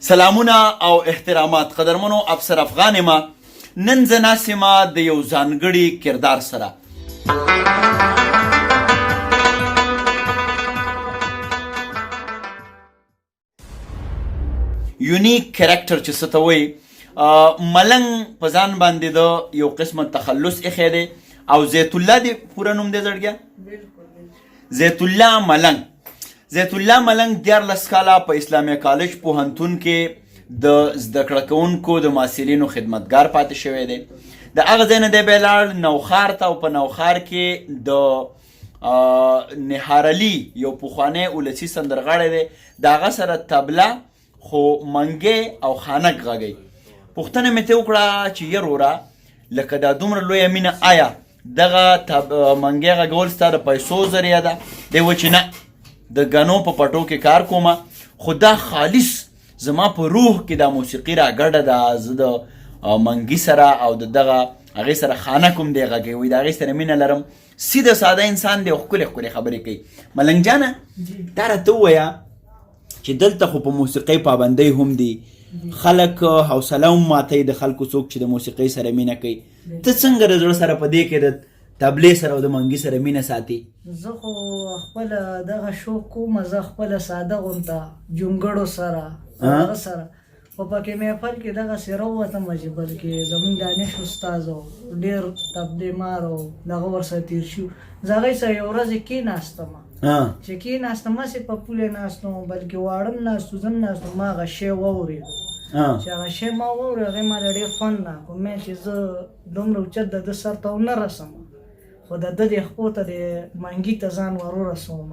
سلامونه او احترامات قدرمنو افسر افغان ما نن زه ناست یم د یو ځانګړي کردار سره. یونیک کریکټر چې څه ته وایي، ملنګ په ځان باندې د یو قسمه تخلص ایښی دی او زیت الله دی پوره نوم دی زړګیا زیت الله ملنګ. زیت الله ملنګ 14 کاله په اسلامي کالج پوهنتون کې د زده کړه کوونکو د محصلینو خدمتګار پاتې شوی دی. د هغه ځای نه دی بیا لاړ نوخار ته او په نوخار کې د نهارعلي یو پخوانی ولسي سندرغاړی دی، د هغه سره طبله خو منګی او خانک غږوي. پوښتنه مې ترې وکړه چې یه وروره لکه دا دومره لویه مینه آیا دغه منګی غږول ستا د پیسو ذریعه ده؟ دی وایي چې نه، د ګنو په پټو کې کار کومه، خو دا خالص زما په روح کې دا موسیقي را ګډه ده. زه د منګي سره او د دغه هغې سره خانک هم دی غږوي، وایي د هغې سره مینه لرم. سیده ساده انسان دی او ښکلې ښکلې خبرې کوي. ملنګ جانه دا راته ووایه چې دلته خو په موسیقۍ پابندۍ هم دي، خلک حوصله هم ماتوي د خلکو څوک چې د موسیقۍ سره مینه کوي. ته څنګه د زړه سره په دې کې د طبلې سره او د منګي سره مینه ساتي؟ زه خو خپله دغه شوق کوم، زه خپله ساده غونته جونګړو سره هغه سره خو پکې محفل کې دغسې راووتم چې بلکې زمونږ دانش استاذ او ډېر طبلې مار او دغه ورسره تېر شو. زه هغې سره یو ورځ کېناستم چې کېناستم هسې په پولې ناستم بلکې واړه هم ناستو زه هم ناستم، ما هغه شی واورېدو چې هغه شی ما واورېد هغې ما له ډېر خوند راکړو. مې چې زه دومره اوچت د ده سر ته ونه رسم خو د ده دې خپو ته د منګي ته ځان ورورسوم،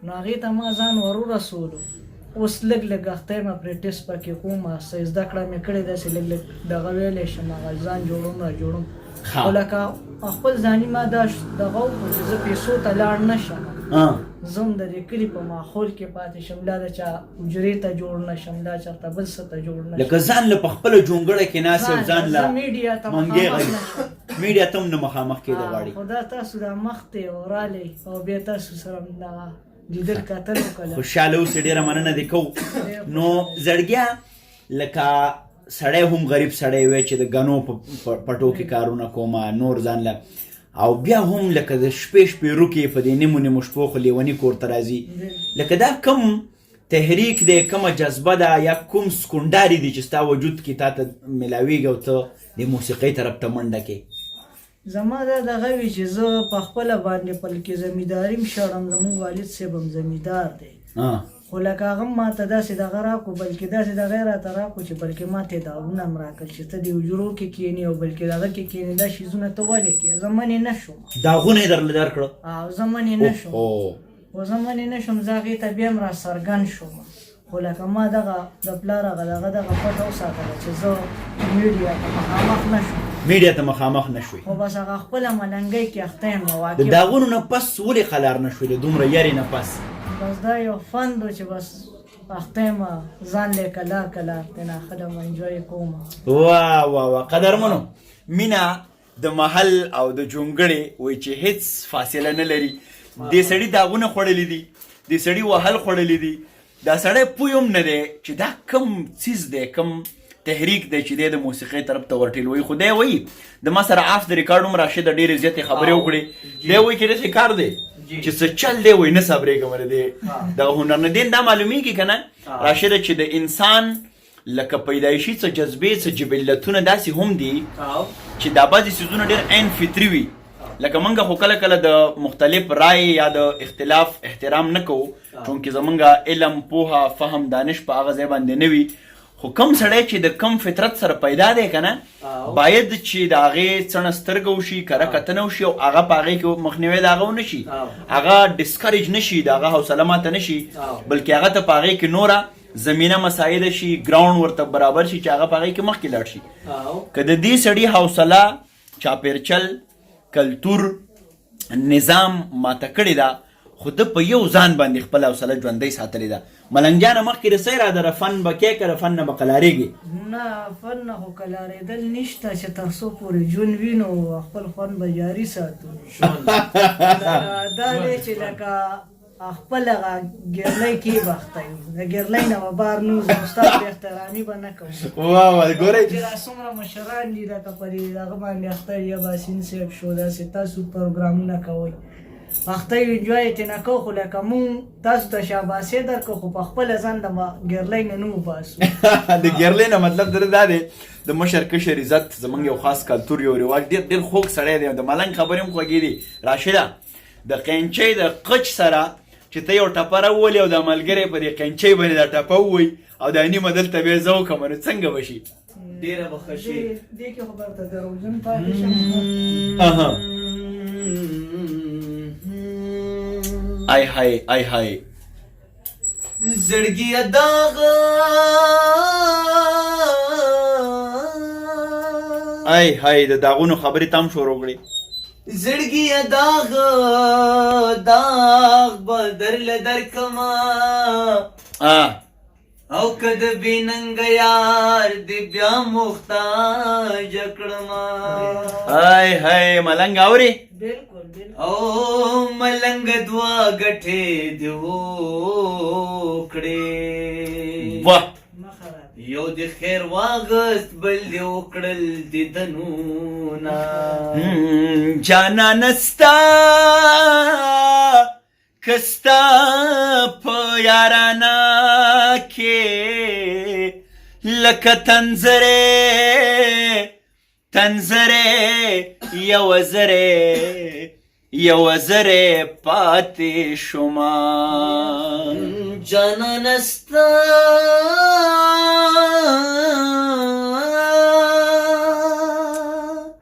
نو هغې ته ما ځان ورورسولو. اوس لږ لږ اخته یم پریکټس پکې کوم، څه زده کړه مې کړې داسې لږ لږ دغه ویلی شم، هغه ځان جوړوم را جوړوم. خو لکه خپل ځاني ما دا دغه وکړو چې زه پیسو ته لاړ نه شم، زه هم د دې کلي په ماحول کې پاتې شم، لا د چا حجرې ته جوړ نه شم، لا چېرته بل څه ته جوړ نه شم. لکه ځان له په خپله جونګړه کې ناست او ځان له میډیا ته مخامخ نه شم. میډیا ته هم نه مخامخ کېده غواړي. خو دا تاسو دا مخ ته رالی او بیا تاسو سره دغه لیدل کتل وکړه. خوشحاله اوسې، ډېره مننه دې کوو. نو زړګیا لکه سړی هم غریب سړی وی چې د ګنو په پټو کې کارونه کومه نور ځان له، او بیا هم لکه د شپې شپې روکې په دې نیمو نیمو شپو خو لیوني کور ته راځي. لکه دا کم تحریک دی، کومه جذبه ده یا کوم سکونډاري دي چې ستا وجود کې تا ته میلاویږي او ته د موسیقۍ طرف ته منډه کې؟ زما دا دغه وي چې زه په خپله باندې بلکې زمینداري هم شړم، زمونږ والد صاحب هم زمیندار دی، خو لکه هغه هم ما ته داسې دغه راکړو بلکې داسې دغه یې راته راکړو چې بلکې ما ته یې داغونه هم راکړل چې ته د حجرو کې کښېنې او بلکې دغه کې کښېنې دا شیزونه ته ولې کښې. زه منې نه شوم، داغونه یې درله درکړه؟ او زه منې نه شوم، خو زه منې نه شوم، زه هغې ته بیا هم را څرګند شوم. خو لکه ما دغه د پلار هغه دغه پټه وساتله چې زه میډیا ته مخامخ نه شوم. میډیا ته مخامخ نه شوې؟ خو بس هغه خپله ملنګۍ کې اخته یم. د داغونو نه پس ولې خلار نه شوې د دومره یارې نه پس؟ بس دا یو فن و چې بس اخته یم ځان لی کلار کلار تېنه خلم انجوی کوم. واه واه واه قدرمنو، مینه د محل او د جونګړې وایي چې هیڅ فاصله نه لري. دې سړي داغونه خوړلي دي، دې سړي وهل خوړلي دي، دا سړی پوه هم نه دی چې دا کم څیز دی، کم تحریک دی چې دی د موسیقۍ طرف ته ورټېلوي. خو دی وایي د ما سره آف د ریکارډ هم راشده ډېرې زیاتې خبرې وکړې. دی وایي چې داسې کار دی چې څه چل دی وایي نه صبرېږم دی دغه هنر نه. دین دا معلومیږي که نه راشده چې د انسان لکه پیدایشي څه جذبې څه جبلتونه داسې هم دي چې دا بعضې څیزونه ډېر عین فطري وي. لکه موږ خو کله کله د مختلف رای یا د اختلاف احترام نه کوو، چونکې زموږ علم پوهه فهم دانش په هغه ځای باندې نه وي. خو کم سړی چې د کم فطرت سره پیدا دی که نه باید چې د هغې څڼه سترګه وشي، کره کتنه وشي او هغه په هغې کې مخنیوی د هغه ونه شي، هغه ډسکریج نه شي، د هغه حوصله ماته نه شي، بلکې هغه ته په هغې کې نوره زمینه مساعده شي، ګراوند ورته برابر شي چې هغه په هغې کې مخکې لاړ شي. که د دې سړي حوصله چاپېرچل کلتور نظام ماته کړې ده، خو ده په یو ځان باندې خپل حوصله ژوندۍ ساتلې ده. ملنګ جانه مخکې رسۍ را ده فن به کې که فن نه به قلارېږي؟ نه فن نه خو قلارېدل نشته چې تر څو پورې ژوند وي نو خپل خوند به جاري ساتو. دا دی چې لکه خپل هغه ګرلی کې به اخته یو د ګرلی نه به بار نه وځو ستا بې احترامي به نه کوو واه ګورئ چې دا څومره مشران دي لکه په دې دغه باندې اخته یا باسین صاحب شو داسې تاسو پروګرامونه کوئ اخته یو انجوای یې ترېنه کوو خو لکه مونږ تاسو ته شاباسي درکړو خو په خپله ځان د ګرلی نه نه وباسو د ګرلی نه مطلب در دا دی د مشر کشر عزت زمونږ یو خاص کلتور یو رواج ډېر خوږ سړی دی د ملنګ خبرې هم خوږې دي راشده د قینچۍ د قچ سره چې ته یو ټپه راولې او د ملګری په دې قینچۍ باندې دا ټپه ووایي او دا نیمه دلته بیا زه وکړم نو څنګه به شي ډېره به ښه شي دې کې خو به ورته دروغجن پاتې شم آی های آی های زړګي داغ آی های د داغونو خبرې تام شروع کړې زړګي داغ داغ بدرل درکما او کد بیننګ یار دی بیا محتاج کړما آی های ملنګ اوري بالکل او ملنګ دوا غټه دیو کړې واه یو د خیر واغست بل دی وکړل د دنونا جانا نستا کستا په یارانا کې لکه تنظره یو زره پاتې شما جانا نستا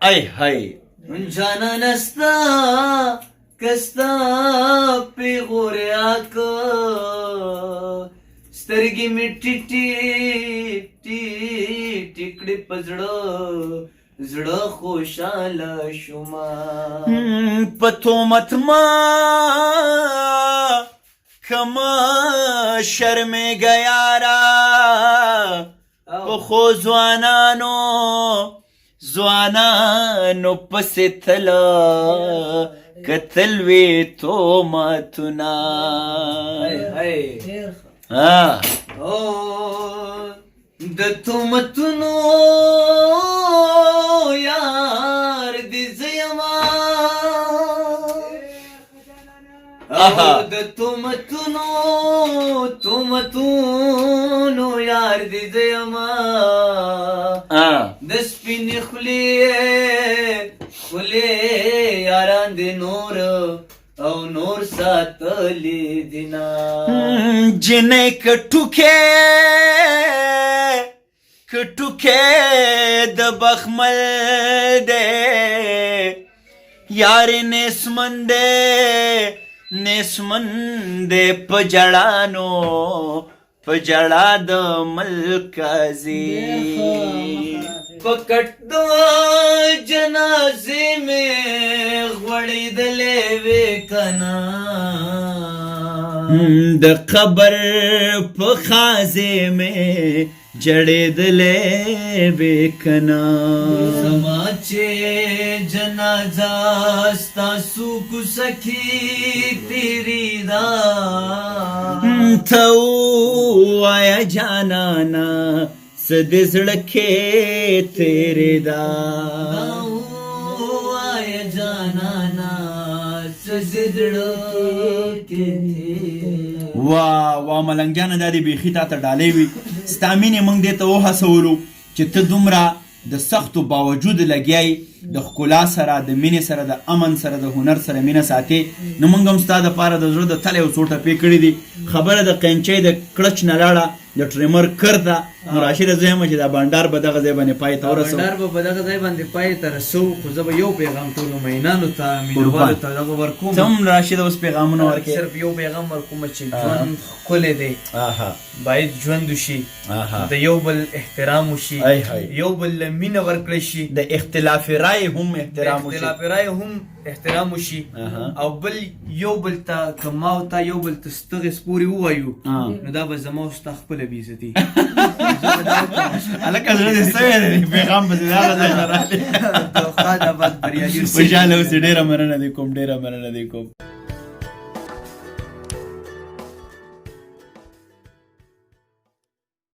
ای های جانا نستا کستا پیغوریا که سترګې مې ټیکړې په زړه خوشاله شوما په تهمت ما کما شرمېږه یاره پخو ځوانانو پسې تله کتل وی تهمتونه د تهمتونو یار دې زه یما د تهمتونو یار دې زه یما د سپینې خولې یاران دې نور او نور ساتلی دینا جنې کټوکې د بخمل دې یار نسمن دې په جړا د ملکازي پکټ د جنازې مې غوړېدلې وې کنا د قبر په خازې مې جړېدلې وې کنا زما چې جنازه ستاسو کوڅکې تیری دا ته ووایه جانانا څه دې زړه کې تیرې ده وایه جانانا څه دې زړه کې وا ملنګیانه دا دې بیخي تا ته ډالۍ وي ستا مینې موږ دې ته وهڅولو چې ته دومره د سختو باوجود لګیای د ښکلا سره د مینې سره د امن سره د هنر سره مینه ساتې نو موږ هم ستا دپاره د زړه د تله یو څو ټپې کړي دي خبره د قینچۍ د کړچ نه لاړه د ټریمر کرته نو راشده زه یم چې دا بانډار به دغه ځای باندې پای ته ورسوو بانډار به په دغه ځای باندې پای ته رسوو خو زه به یو پیغام ټولو مینانو ته مینوالو ته دغه ورکوم ته هم راشده اوس پیغامونه ورکړې صرف یو پیغام ورکوم چې ژوند ښکلی دی باید ژوند وشي د یو بل احترام وشي یو بل له مینه ورکړی شي د اختلاف رای هم احترام وشي او بل یو بل ته که ما او تا یو بل ته ستغې سپورې ووایو نو دا به زما او ستا خپله بېعزتي هلکه زړه دې څه دی پیغام به دې هغه ځای نه راغلی خوشحاله باد بریالي خوشحاله اوسې ډېره مننه دې کوم